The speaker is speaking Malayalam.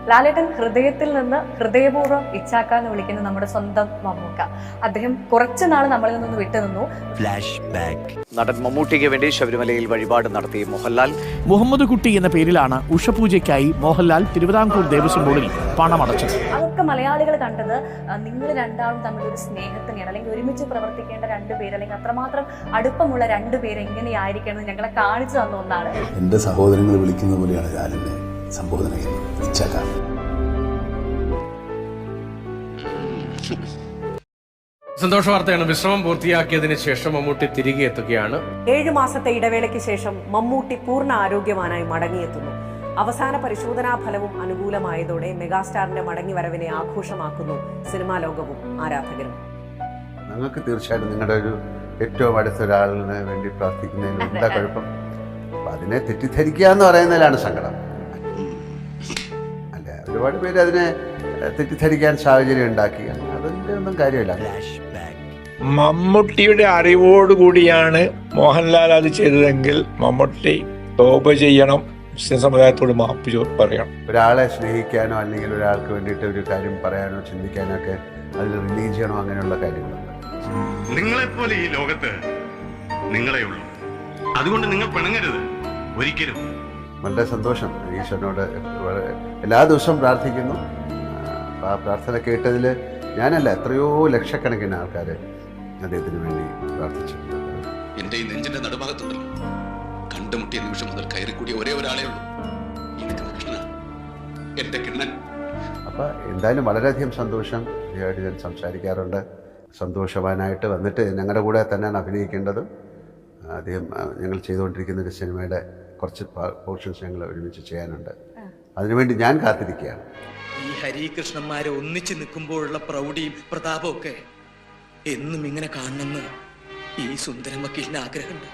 ലാലേട്ടൻ ഹൃദയത്തിൽ നിന്ന് ഹൃദയപൂർവ്വം ഇച്ചാക്ക എന്ന് വിളിക്കുന്ന നമ്മുടെ സ്വന്തം മമ്മൂക്ക. അദ്ദേഹം കുറച്ചു നാൾ നമ്മളിൽ നിന്ന് വിട്ടുനിന്നു. Flash back. നടൻ മമ്മൂട്ടിക്ക് വേണ്ടി ശബരിമലയിൽ വഴിപാട് നടത്തി മോഹൻലാൽ. മുഹമ്മദ് കുട്ടി എന്ന പേരിലാണ് ഉഷപൂജയ്ക്കായി മോഹൻലാൽ തിരുവിതാംകൂർ ദേവസ്വം ബോർഡിൽ പണമടച്ചത്. അതൊക്കെ മലയാളികൾ കണ്ടത് നിങ്ങൾ രണ്ടാളും തമ്മിലൊരു സ്നേഹത്തിനെയാണ്, അല്ലെങ്കിൽ ഒരുമിച്ച് പ്രവർത്തിക്കേണ്ട രണ്ടുപേര്, അല്ലെങ്കിൽ അത്രമാത്രം അടുപ്പമുള്ള രണ്ടുപേര് എങ്ങനെയായിരിക്കണം ഞങ്ങളെ കാണിച്ചു തന്ന ഒന്നാണ്. എന്റെ സഹോദരങ്ങൾ വിളിക്കുന്ന പോലെയാണ് ഞാനെന്നെ സംബോധന ചെയ്യുന്നത്. ഇച്ചാക്ക. സന്തോഷ വാർത്തയാണ്. വിശ്രമം പൂർത്തിയാക്കിയതിനു ശേഷം മമ്മൂട്ടി തിരികെ എത്തുകയാണ്. 7 മാസത്തെ ഇടവേളയ്ക്ക് ശേഷം മമ്മൂട്ടി പൂർണ്ണ ആരോഗ്യവാനായി മടങ്ങിയെത്തുന്നു. അവസാന പരിശോധനാ ഫലവും അനുകൂലമായതോടെ മെഗാസ്റ്റാറിന്റെ മടങ്ങിവരവിനെ ആഘോഷമാക്കുന്നു സിനിമാ ലോകവും ആരാധകരും. ഞങ്ങൾക്ക് തീർച്ചയായിട്ടും നിങ്ങളുടെ ഒരു ഏറ്റവും അടുത്ത ഒരാളിന് വേണ്ടി പ്രാർത്ഥിക്കുന്നതിന് എന്താ കുഴപ്പം? അതിനെ തെറ്റിദ്ധരിക്കുക എന്ന് പറയുന്നതിലാണ് സങ്കടം. അല്ല, ഒരുപാട് പേര് അതിനെ തെറ്റിദ്ധരിക്കാൻ സാഹചര്യം ഉണ്ടാക്കി. അതിൻ്റെ ഒന്നും കാര്യമില്ല. മമ്മൂട്ടിയുടെ അറിവോടുകൂടിയാണ് മോഹൻലാൽ അത് ചെയ്തതെങ്കിൽ മമ്മൂട്ടി തോപ ചെയ്യണം, സമുദായത്തോട് മാപ്പ് പറയണം. ഒരാളെ സ്നേഹിക്കാനോ അല്ലെങ്കിൽ ഒരാൾക്ക് വേണ്ടിയിട്ട് ഒരു കാര്യം പറയാനോ ചിന്തിക്കാനോ ഒക്കെ അതിൽ റിലീജിയനോ അങ്ങനെയുള്ള കാര്യങ്ങളുണ്ട്. നിങ്ങളെപ്പോലെ ഈ ലോകത്ത് നിങ്ങളെ ഉള്ളൂ. അതുകൊണ്ട് നിങ്ങൾ പിണങ്ങരുത് ഒരിക്കലും. വളരെ സന്തോഷം. ഈശ്വരനോട് എല്ലാ ദിവസവും പ്രാർത്ഥിക്കുന്നു. ആ പ്രാർത്ഥന കേട്ടതിൽ ഞാനല്ല, എത്രയോ ലക്ഷക്കണക്കിന് ആൾക്കാർ അദ്ദേഹത്തിന് വേണ്ടി പ്രാർത്ഥിച്ചു. എന്റെ ഈ നെഞ്ചിന്റെ നടുഭാഗത്തുണ്ടല്ലോ, കണ്ടുമുട്ടിയ നിമിഷം മുതൽ കയറിക്കൂടിയ ഒരേ ഒരാളേ ഉള്ളൂ, എന്റെ കിണ്ണൻ. അപ്പം എന്തായാലും വളരെയധികം സന്തോഷം. ഇതായിട്ട് ഞാൻ സംസാരിക്കാറുണ്ട്. സന്തോഷവാനായിട്ട് വന്നിട്ട് ഞങ്ങളുടെ കൂടെ തന്നെയാണ് അഭിനയിക്കേണ്ടതും. അദ്ദേഹം ഞങ്ങൾ ചെയ്തുകൊണ്ടിരിക്കുന്ന ഒരു സിനിമയുടെ കുറച്ച് പോർഷൻസ് ഞങ്ങൾ ഒരുമിച്ച് ചെയ്യാനുണ്ട്. അതിനുവേണ്ടി ഞാൻ കാത്തിരിക്കുകയാണ്. ഈ ഹരികൃഷ്ണന്മാരെ ഒന്നിച്ച് നിൽക്കുമ്പോഴുള്ള പ്രൗഢിയും പ്രതാപവും ഒക്കെ എന്നും ഇങ്ങനെ കാണണമെന്ന് ഈ സുന്ദരൻ വക്കീലിന് ആഗ്രഹമുണ്ട്.